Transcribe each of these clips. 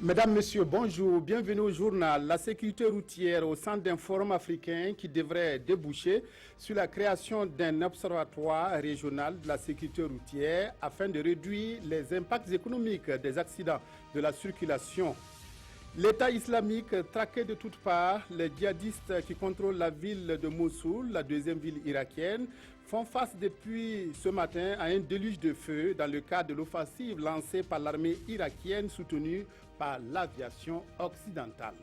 Mesdames, Messieurs, bonjour. Bienvenue au journal. La sécurité routière au centre d'un forum africain qui devrait déboucher sur la création d'un observatoire régional de la sécurité routière afin de réduire les impacts économiques des accidents de la circulation. L'État islamique traqué de toutes parts, les djihadistes qui contrôlent la ville de Mossoul, la deuxième ville irakienne, font face depuis ce matin à un déluge de feu dans le cadre de l'offensive lancée par l'armée irakienne soutenue par l'aviation occidentale.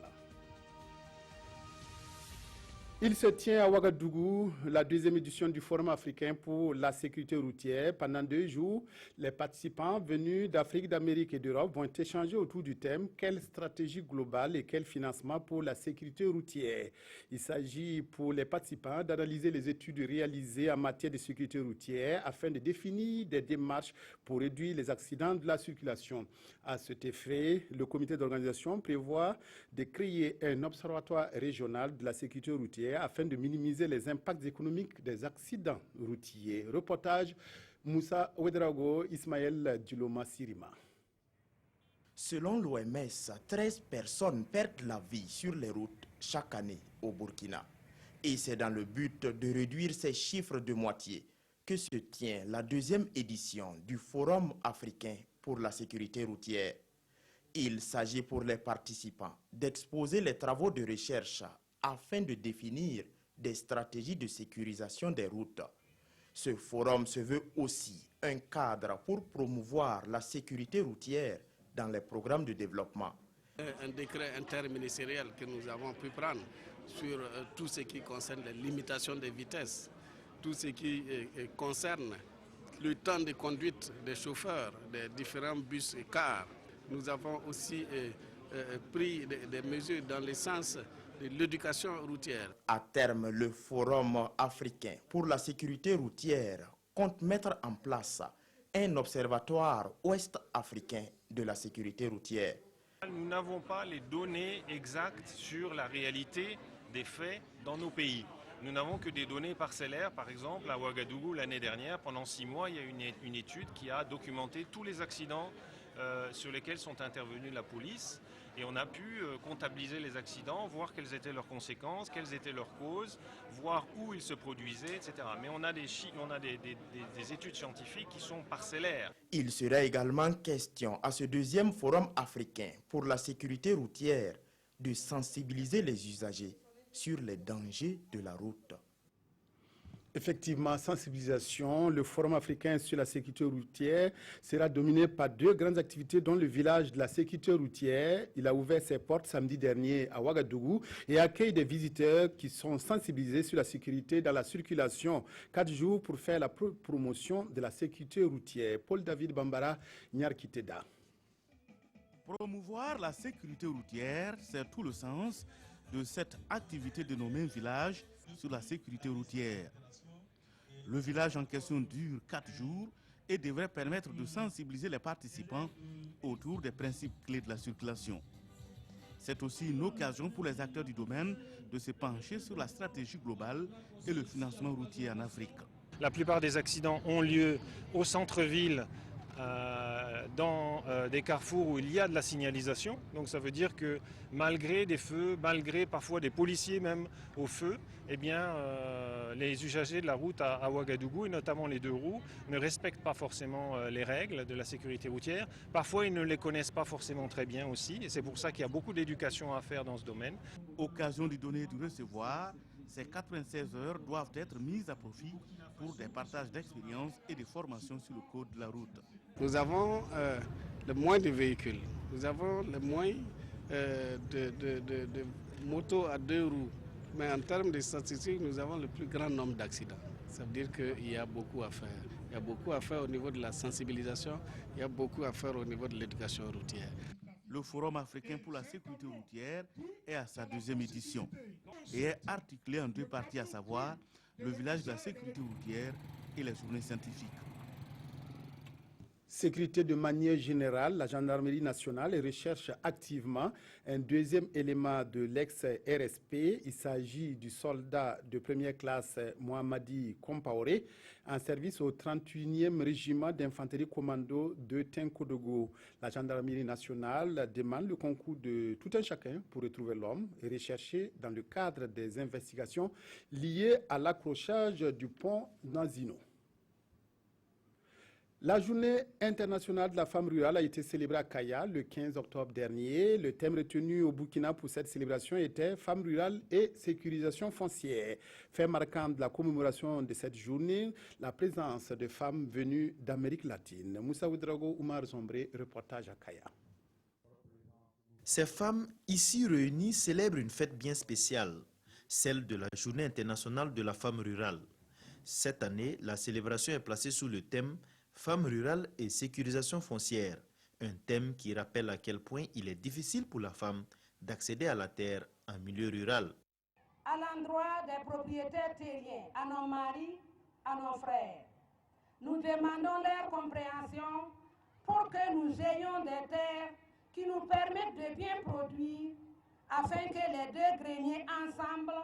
Il se tient à Ouagadougou, la deuxième édition du Forum africain pour la sécurité routière. Pendant 2 jours, les participants venus d'Afrique, d'Amérique et d'Europe vont échanger autour du thème « Quelle stratégie globale et quel financement pour la sécurité routière ?» Il s'agit pour les participants d'analyser les études réalisées en matière de sécurité routière afin de définir des démarches pour réduire les accidents de la circulation. À cet effet, le comité d'organisation prévoit de créer un observatoire régional de la sécurité routière afin de minimiser les impacts économiques des accidents routiers. Reportage Moussa Ouedraogo, Ismaël Djiloma Sirima. Selon l'OMS, 13 personnes perdent la vie sur les routes chaque année au Burkina. Et c'est dans le but de réduire ces chiffres de moitié que se tient la deuxième édition du Forum africain pour la sécurité routière. Il s'agit pour les participants d'exposer les travaux de recherche afin de définir des stratégies de sécurisation des routes. Ce forum se veut aussi un cadre pour promouvoir la sécurité routière dans les programmes de développement. Un décret interministériel que nous avons pu prendre sur tout ce qui concerne les limitations de vitesse, tout ce qui concerne le temps de conduite des chauffeurs, des différents bus et cars. Nous avons aussi pris des mesures dans le sens de l'éducation routière. À terme, le Forum africain pour la sécurité routière compte mettre en place un observatoire ouest-africain de la sécurité routière. Nous n'avons pas les données exactes sur la réalité des faits dans nos pays. Nous n'avons que des données parcellaires. Par exemple, à Ouagadougou, l'année dernière, pendant 6 mois, il y a une étude qui a documenté tous les accidents sur lesquels sont intervenus la police. Et on a pu comptabiliser les accidents, voir quelles étaient leurs conséquences, quelles étaient leurs causes, voir où ils se produisaient, etc. Mais on a des études scientifiques qui sont parcellaires. Il serait également question à ce deuxième forum africain pour la sécurité routière de sensibiliser les usagers sur les dangers de la route. Effectivement, sensibilisation. Le Forum africain sur la sécurité routière sera dominé par 2 grandes activités, dont le village de la sécurité routière. Il a ouvert ses portes samedi dernier à Ouagadougou et accueille des visiteurs qui sont sensibilisés sur la sécurité dans la circulation. 4 jours pour faire la promotion de la sécurité routière. Paul-David Bambara, Nyarkiteda. Promouvoir la sécurité routière, c'est tout le sens de cette activité dénommée village sur la sécurité routière. Le village en question dure 4 jours et devrait permettre de sensibiliser les participants autour des principes clés de la circulation. C'est aussi une occasion pour les acteurs du domaine de se pencher sur la stratégie globale et le financement routier en Afrique. La plupart des accidents ont lieu au centre-ville, dans des carrefours où il y a de la signalisation. Donc ça veut dire que malgré des feux, malgré parfois des policiers même au feu, eh bien, les usagers de la route à Ouagadougou, et notamment les 2 roues, ne respectent pas forcément les règles de la sécurité routière. Parfois, ils ne les connaissent pas forcément très bien aussi. Et c'est pour ça qu'il y a beaucoup d'éducation à faire dans ce domaine. Occasion de donner et de recevoir, ces 96 heures doivent être mises à profit pour des partages d'expériences et de formations sur le code de la route. Nous avons le moins de véhicules, nous avons le moins de motos à 2 roues, mais en termes de statistiques, nous avons le plus grand nombre d'accidents. Ça veut dire qu'il y a beaucoup à faire. Il y a beaucoup à faire au niveau de la sensibilisation, il y a beaucoup à faire au niveau de l'éducation routière. Le Forum africain pour la sécurité routière est à sa 2e édition et est articulé en 2 parties, à savoir le village de la sécurité routière et les journées scientifiques. Sécurité de manière générale, la gendarmerie nationale recherche activement un deuxième élément de l'ex-RSP. Il s'agit du soldat de première classe Mohamadi Kompaoré, en service au 31e régiment d'infanterie commando de Tenkodogo. La gendarmerie nationale demande le concours de tout un chacun pour retrouver l'homme et rechercher dans le cadre des investigations liées à l'accrochage du pont Nazino. La journée internationale de la femme rurale a été célébrée à Kaya le 15 octobre dernier. Le thème retenu au Burkina pour cette célébration était « Femmes rurales et sécurisation foncière ». Fait marquant de la commémoration de cette journée, la présence de femmes venues d'Amérique latine. Moussa Ouedraogo, Oumar Zombré, reportage à Kaya. Ces femmes ici réunies célèbrent une fête bien spéciale, celle de la Journée internationale de la femme rurale. Cette année, la célébration est placée sous le thème Femmes rurales et sécurisation foncière, un thème qui rappelle à quel point il est difficile pour la femme d'accéder à la terre en milieu rural. À l'endroit des propriétaires terriens, à nos maris, à nos frères, nous demandons leur compréhension pour que nous ayons des terres qui nous permettent de bien produire afin que les deux greniers ensemble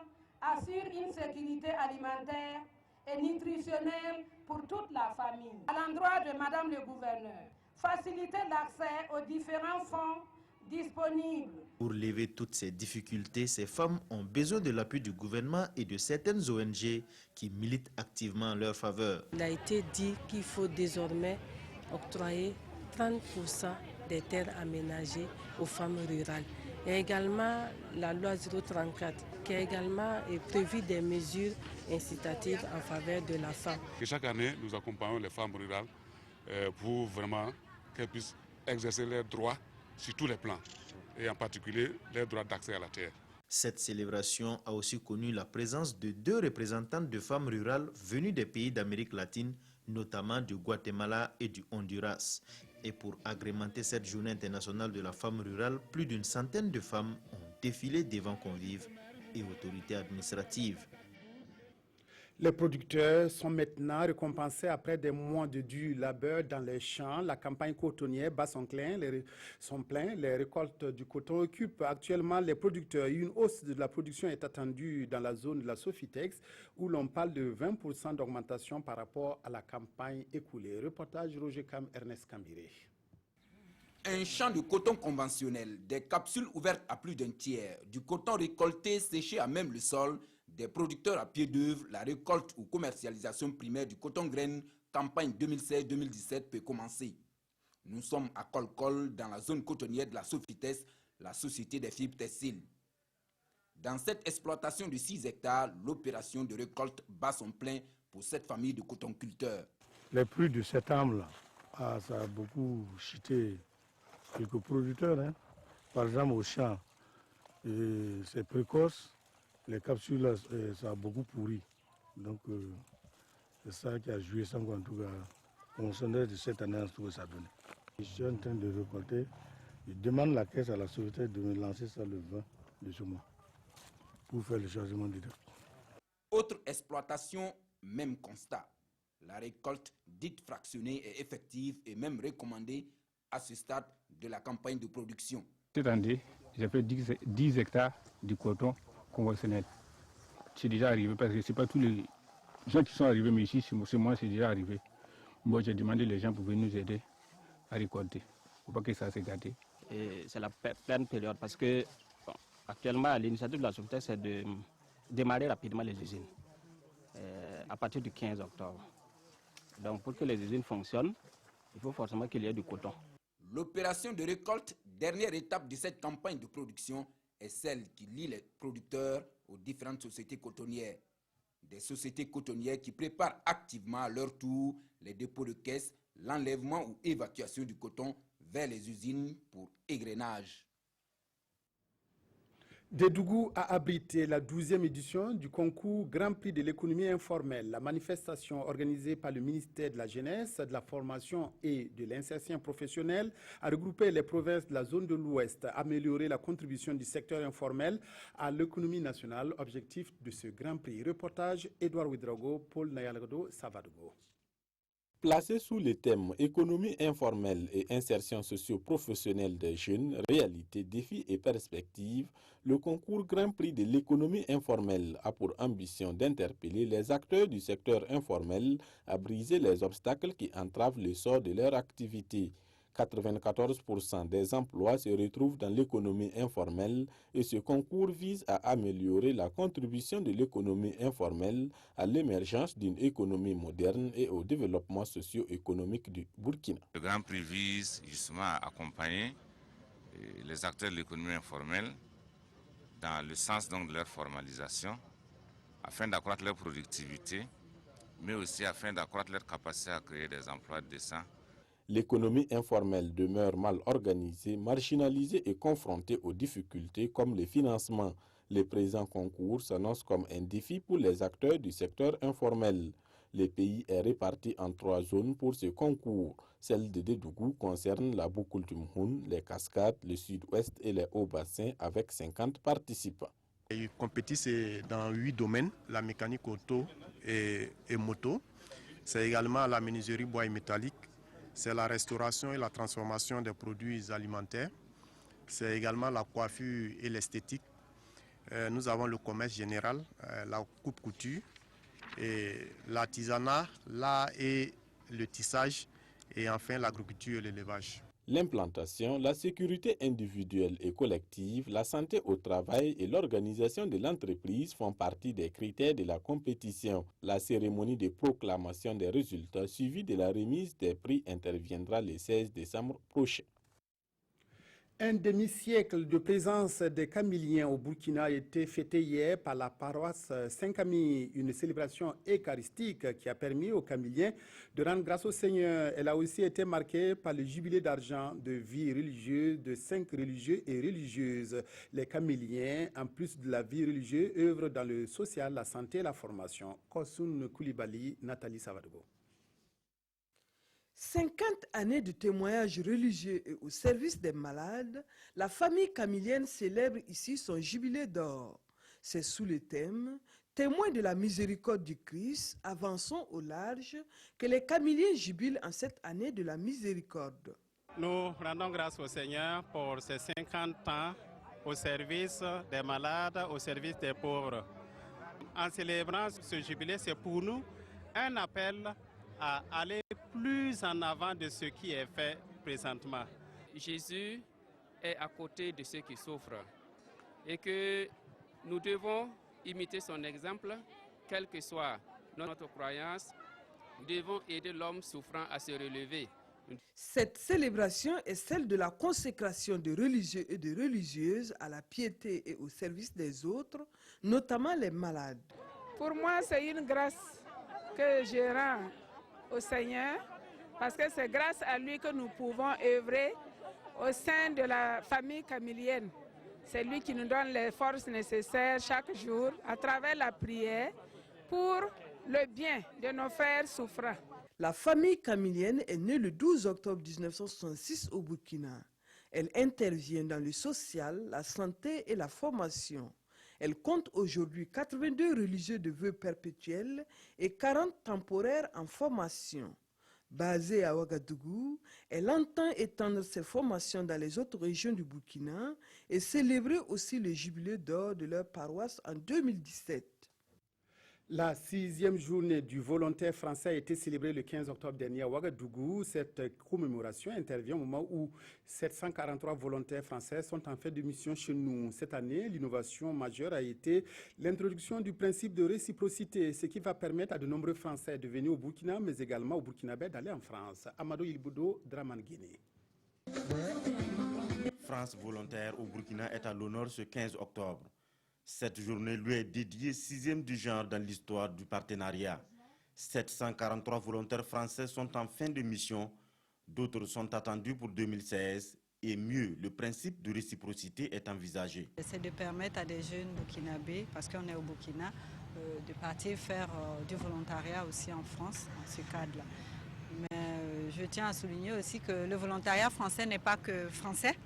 assurent une sécurité alimentaire et nutritionnelle pour toute la famille. À l'endroit de Madame le gouverneur, faciliter l'accès aux différents fonds disponibles. Pour lever toutes ces difficultés, ces femmes ont besoin de l'appui du gouvernement et de certaines ONG qui militent activement en leur faveur. Il a été dit qu'il faut désormais octroyer 30% des terres aménagées aux femmes rurales. Il y a également la loi 034 qui a également prévu des mesures incitatives en faveur de la femme. Et chaque année, nous accompagnons les femmes rurales pour vraiment qu'elles puissent exercer leurs droits sur tous les plans, et en particulier leurs droits d'accès à la terre. Cette célébration a aussi connu la présence de 2 représentantes de femmes rurales venues des pays d'Amérique latine, notamment du Guatemala et du Honduras. Et pour agrémenter cette journée internationale de la femme rurale, plus d'une centaine de femmes ont défilé devant convives et autorités administratives. Les producteurs sont maintenant récompensés après des mois de dur labeur dans les champs. La campagne cotonnière bat son plein. Les récoltes du coton occupent actuellement les producteurs. Une hausse de la production est attendue dans la zone de la Sofitex, où l'on parle de 20% d'augmentation par rapport à la campagne écoulée. Reportage Roger Cam, Ernest Cambiré. Un champ de coton conventionnel, des capsules ouvertes à plus d'un tiers, du coton récolté séché à même le sol, des producteurs à pied d'œuvre, la récolte ou commercialisation primaire du coton-graine, campagne 2016-2017 peut commencer. Nous sommes à Kolkol, dans la zone cotonnière de la Sofitex, la société des fibres textiles. Dans cette exploitation de 6 hectares, l'opération de récolte bat son plein pour cette famille de cotonculteurs. Les pluies de septembre, là, ça a beaucoup chuté quelques producteurs. Hein. Par exemple, au champ, c'est précoce. Les capsules, là, ça a beaucoup pourri. Donc, c'est ça qui a joué sans en tout cas, on s'en de cette année, en tout cas, ça donne. Je suis en train de récolter. Je demande la caisse à la société de me lancer ça le 20 de ce mois pour faire le changement direct. Autre exploitation, même constat. La récolte dite fractionnée est effective et même recommandée à ce stade de la campagne de production. Cette année, j'ai fait 10 hectares de coton conventionnel. C'est déjà arrivé parce que ce n'est pas tous les gens qui sont arrivés, mais ici, c'est moi, c'est déjà arrivé. Moi, j'ai demandé les gens pour venir nous aider à récolter. Il ne faut pas que ça se gâte. C'est la pleine période parce que bon, actuellement, l'initiative de la Sofitex, c'est de démarrer rapidement les usines à partir du 15 octobre. Donc, pour que les usines fonctionnent, il faut forcément qu'il y ait du coton. L'opération de récolte, dernière étape de cette campagne de production, est celle qui lie les producteurs aux différentes sociétés cotonnières. Des sociétés cotonnières qui préparent activement à leur tour les dépôts de caisse, l'enlèvement ou évacuation du coton vers les usines pour égrenage. Dédougou a abrité la 12e édition du concours Grand Prix de l'économie informelle. La manifestation organisée par le ministère de la Jeunesse, de la Formation et de l'Insertion professionnelle a regroupé les provinces de la zone de l'Ouest, amélioré la contribution du secteur informel à l'économie nationale, objectif de ce Grand Prix. Reportage Edouard Ouedraogo, Paul Nayalgado, Savadogo. Placé sous le thème économie informelle et insertion socio-professionnelle des jeunes, réalités, défis et perspectives, le concours Grand Prix de l'économie informelle a pour ambition d'interpeller les acteurs du secteur informel à briser les obstacles qui entravent le sort de leur activité. 94% des emplois se retrouvent dans l'économie informelle et ce concours vise à améliorer la contribution de l'économie informelle à l'émergence d'une économie moderne et au développement socio-économique du Burkina. Le Grand Prix vise justement à accompagner les acteurs de l'économie informelle dans le sens donc de leur formalisation afin d'accroître leur productivité, mais aussi afin d'accroître leur capacité à créer des emplois décents. L'économie informelle demeure mal organisée, marginalisée et confrontée aux difficultés comme le financement. Le présent concours s'annonce comme un défi pour les acteurs du secteur informel. Le pays est réparti en 3 zones pour ce concours. Celle de Dédougou concerne la Boukoultumhoun, les Cascades, le Sud-Ouest et les Hauts-Bassins avec 50 participants. Ils compétissent dans 8 domaines, la mécanique auto et moto. C'est également la menuiserie bois et métallique. C'est la restauration et la transformation des produits alimentaires. C'est également la coiffure et l'esthétique. Nous avons le commerce général, la coupe-couture, l'artisanat, l'art et le tissage, et enfin l'agriculture et l'élevage. L'implantation, la sécurité individuelle et collective, la santé au travail et l'organisation de l'entreprise font partie des critères de la compétition. La cérémonie de proclamation des résultats suivie de la remise des prix interviendra le 16 décembre prochain. Un demi-siècle de présence des Camiliens au Burkina a été fêté hier par la paroisse Saint-Camille, une célébration eucharistique qui a permis aux Camiliens de rendre grâce au Seigneur. Elle a aussi été marquée par le jubilé d'argent de vie religieuse de 5 religieux et religieuses. Les Camiliens, en plus de la vie religieuse, œuvrent dans le social, la santé et la formation. Kosun Koulibaly, Nathalie Savadogo. 50 années de témoignages religieux et au service des malades, la famille camilienne célèbre ici son jubilé d'or. C'est sous le thème « Témoins de la miséricorde du Christ, avançons au large » que les Camiliens jubilent en cette année de la miséricorde. Nous rendons grâce au Seigneur pour ces 50 ans au service des malades, au service des pauvres. En célébrant ce jubilé, c'est pour nous un appel à aller plus en avant de ce qui est fait présentement. Jésus est à côté de ceux qui souffrent et que nous devons imiter son exemple, quelle que soit notre croyance. Nous devons aider l'homme souffrant à se relever. Cette célébration est celle de la consécration de religieux et de religieuses à la piété et au service des autres, notamment les malades. Pour moi, c'est une grâce que je rends au Seigneur, parce que c'est grâce à lui que nous pouvons œuvrer au sein de la famille camilienne. C'est lui qui nous donne les forces nécessaires chaque jour à travers la prière pour le bien de nos frères souffrants. La famille camilienne est née le 12 octobre 1966 au Burkina. Elle intervient dans le social, la santé et la formation. Elle compte aujourd'hui 82 religieux de vœux perpétuels et 40 temporaires en formation. Basée à Ouagadougou, elle entend étendre ses formations dans les autres régions du Burkina et célébrer aussi le jubilé d'or de leur paroisse en 2017. La 6e journée du volontaire français a été célébrée le 15 octobre dernier à Ouagadougou. Cette commémoration intervient au moment où 743 volontaires français sont en fait de mission chez nous. Cette année, l'innovation majeure a été l'introduction du principe de réciprocité, ce qui va permettre à de nombreux Français de venir au Burkina, mais également au Burkinabé d'aller en France. Amadou Ilboudo, Draman Guinée. France volontaire au Burkina est à l'honneur ce 15 octobre. Cette journée lui est dédiée 6e du genre dans l'histoire du partenariat. 743 volontaires français sont en fin de mission, d'autres sont attendus pour 2016 et mieux, le principe de réciprocité est envisagé. C'est de permettre à des jeunes burkinabés, parce qu'on est au Burkina, de partir faire du volontariat aussi en France, dans ce cadre-là. Mais je tiens à souligner aussi que le volontariat français n'est pas que français.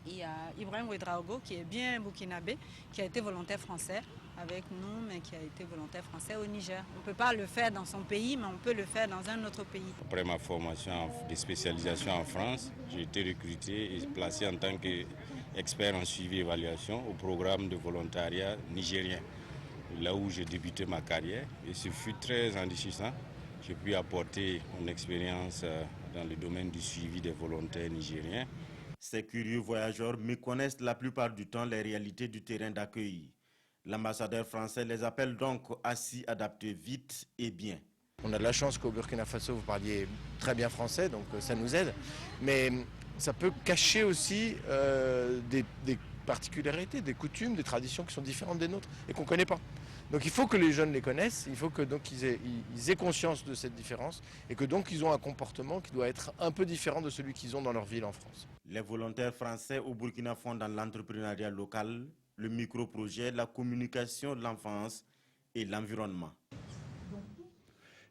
Il y a Ibrahim Ouedraogo qui est bien burkinabé, qui a été volontaire français avec nous, mais qui a été volontaire français au Niger. On ne peut pas le faire dans son pays, mais on peut le faire dans un autre pays. Après ma formation de spécialisation en France, j'ai été recruté et placé en tant qu'expert en suivi et évaluation au programme de volontariat nigérien, là où j'ai débuté ma carrière. Et ce fut très enrichissant. J'ai pu apporter mon expérience dans le domaine du suivi des volontaires nigériens. Ces curieux voyageurs méconnaissent la plupart du temps les réalités du terrain d'accueil. L'ambassadeur français les appelle donc à s'y adapter vite et bien. On a de la chance qu'au Burkina Faso, vous parliez très bien français, donc ça nous aide. Mais ça peut cacher aussi des particularités, des coutumes, des traditions qui sont différentes des nôtres et qu'on ne connaît pas. Donc il faut que les jeunes les connaissent, il faut que donc ils aient conscience de cette différence et que donc ils ont un comportement qui doit être un peu différent de celui qu'ils ont dans leur ville en France. Les volontaires français au Burkina font dans l'entrepreneuriat local, le micro-projet, la communication de l'enfance et l'environnement.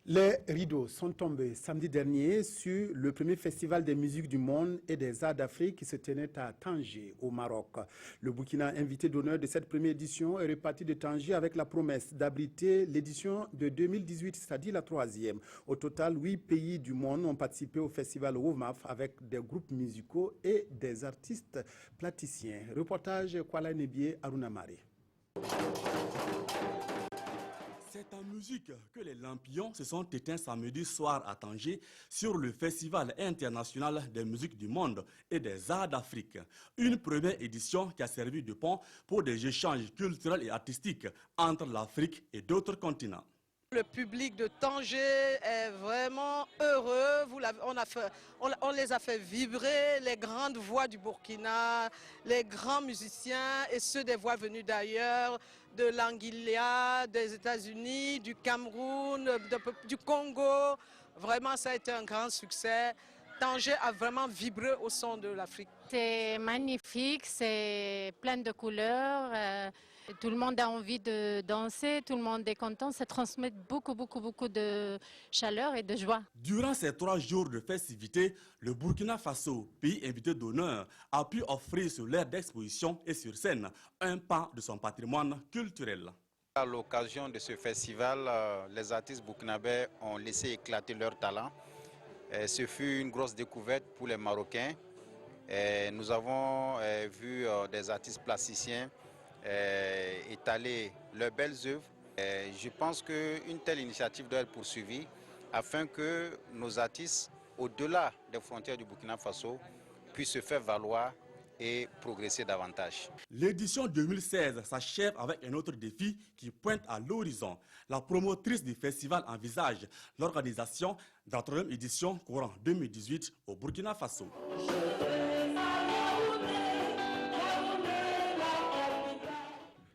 Les rideaux sont tombés samedi dernier sur le premier festival des musiques du monde et des arts d'Afrique qui se tenait à Tanger, au Maroc. Le Burkina, invité d'honneur de cette première édition, est reparti de Tanger avec la promesse d'abriter l'édition de 2018, c'est-à-dire la 3e. Au total, 8 pays du monde ont participé au festival WOMAF avec des groupes musicaux et des artistes plasticiens. Reportage Kwala Nebié Arunamare. C'est en musique que les lampions se sont éteints samedi soir à Tanger sur le Festival international des musiques du monde et des arts d'Afrique. Une première édition qui a servi de pont pour des échanges culturels et artistiques entre l'Afrique et d'autres continents. Le public de Tanger est vraiment heureux. On les a fait vibrer, les grandes voix du Burkina, les grands musiciens et ceux des voix venues d'ailleurs, de l'Anguilla, des États-Unis, du Cameroun, du Congo. Vraiment, ça a été un grand succès. Tanger a vraiment vibré au son de l'Afrique. C'est magnifique, c'est plein de couleurs. Tout le monde a envie de danser, tout le monde est content. Ça transmet beaucoup de chaleur et de joie. Durant ces 3 jours de festivités, le Burkina Faso, pays invité d'honneur, a pu offrir sur l'aire d'exposition et sur scène un pan de son patrimoine culturel. À l'occasion de ce festival, les artistes burkinabés ont laissé éclater leur talent. Ce fut une grosse découverte pour les Marocains. Nous avons vu des artistes plasticiens étaler leurs belles œuvres. Je pense qu'une telle initiative doit être poursuivie afin que nos artistes, au-delà des frontières du Burkina Faso, puissent se faire valoir et progresser davantage. L'édition 2016 s'achève avec un autre défi qui pointe à l'horizon. La promotrice du festival envisage l'organisation de la 3e édition courant 2018 au Burkina Faso.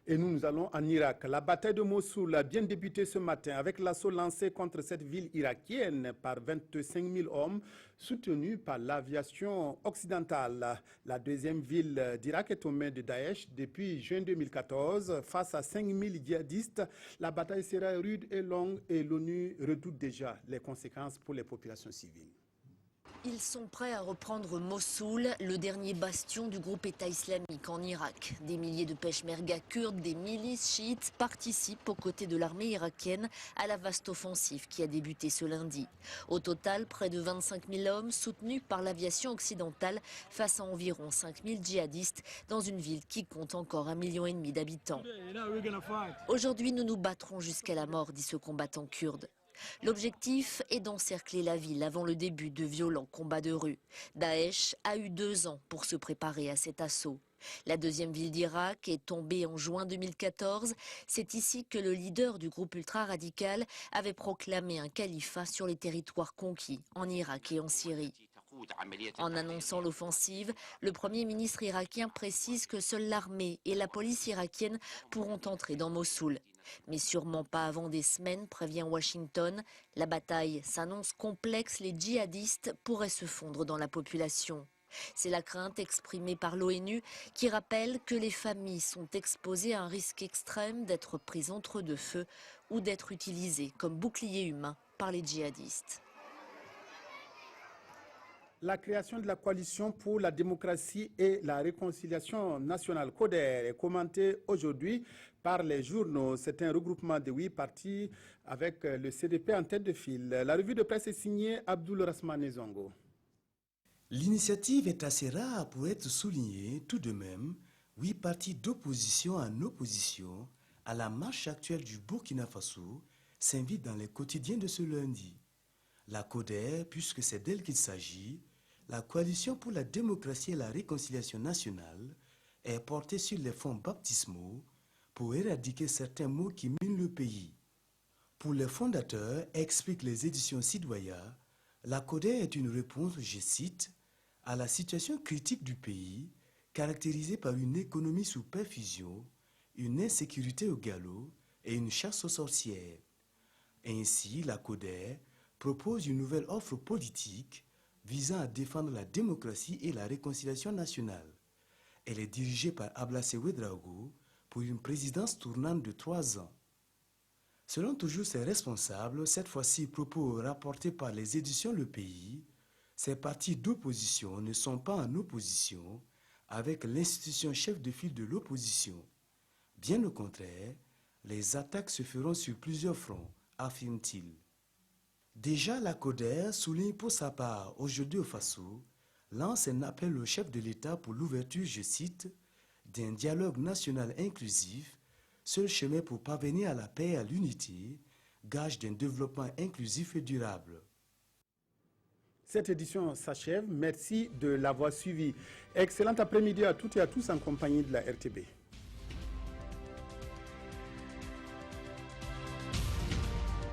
Et nous allons en Irak. La bataille de Mossoul a bien débuté ce matin avec l'assaut lancé contre cette ville irakienne par 25 000 hommes soutenus par l'aviation occidentale. La 2e ville d'Irak est aux mains de Daesh depuis juin 2014. Face à 5 000 djihadistes, la bataille sera rude et longue et l'ONU redoute déjà les conséquences pour les populations civiles. Ils sont prêts à reprendre Mossoul, le dernier bastion du groupe État islamique en Irak. Des milliers de peshmerga kurdes, des milices chiites participent aux côtés de l'armée irakienne à la vaste offensive qui a débuté ce lundi. Au total, près de 25 000 hommes soutenus par l'aviation occidentale face à environ 5 000 djihadistes dans une ville qui compte encore 1,5 million d'habitants. Aujourd'hui, nous nous battrons jusqu'à la mort, dit ce combattant kurde. L'objectif est d'encercler la ville avant le début de violents combats de rue. Daesh a eu 2 ans pour se préparer à cet assaut. La 2e ville d'Irak est tombée en juin 2014. C'est ici que le leader du groupe ultra-radical avait proclamé un califat sur les territoires conquis en Irak et en Syrie. En annonçant l'offensive, le Premier ministre irakien précise que seule l'armée et la police irakienne pourront entrer dans Mossoul. Mais sûrement pas avant des semaines, prévient Washington. La bataille s'annonce complexe, les djihadistes pourraient se fondre dans la population. C'est la crainte exprimée par l'ONU qui rappelle que les familles sont exposées à un risque extrême d'être prises entre 2 feux ou d'être utilisées comme boucliers humains par les djihadistes. La création de la coalition pour la démocratie et la réconciliation nationale CODER est commentée aujourd'hui par les journaux. C'est un regroupement de 8 partis avec le CDP en tête de file. La revue de presse est signée Abdoul Rasmane Zongo. L'initiative est assez rare pour être soulignée. Tout de même, 8 partis d'opposition en opposition à la marche actuelle du Burkina Faso s'invitent dans les quotidiens de ce lundi. La CODER, puisque c'est d'elle qu'il s'agit, la coalition pour la démocratie et la réconciliation nationale, est portée sur les fonds baptismaux pour éradiquer certains maux qui minent le pays. Pour les fondateurs, expliquent les éditions Sidoya, la CODER est une réponse, je cite, à la situation critique du pays, caractérisée par une économie sous perfusion, une insécurité au galop et une chasse aux sorcières. Ainsi, la CODER propose une nouvelle offre politique visant à défendre la démocratie et la réconciliation nationale. Elle est dirigée par Ablassé Ouedraogo pour une présidence tournante de 3 ans. Selon toujours ses responsables, cette fois-ci propos rapportés par les éditions Le Pays, ces partis d'opposition ne sont pas en opposition avec l'institution chef de file de l'opposition. Bien au contraire, les attaques se feront sur plusieurs fronts, affirme-t-il. Déjà, la CODER souligne pour sa part aujourd'hui au Faso, lance un appel au chef de l'État pour l'ouverture, je cite, d'un dialogue national inclusif, seul chemin pour parvenir à la paix et à l'unité, gage d'un développement inclusif et durable. Cette édition s'achève. Merci de l'avoir suivi. Excellent après-midi à toutes et à tous en compagnie de la RTB.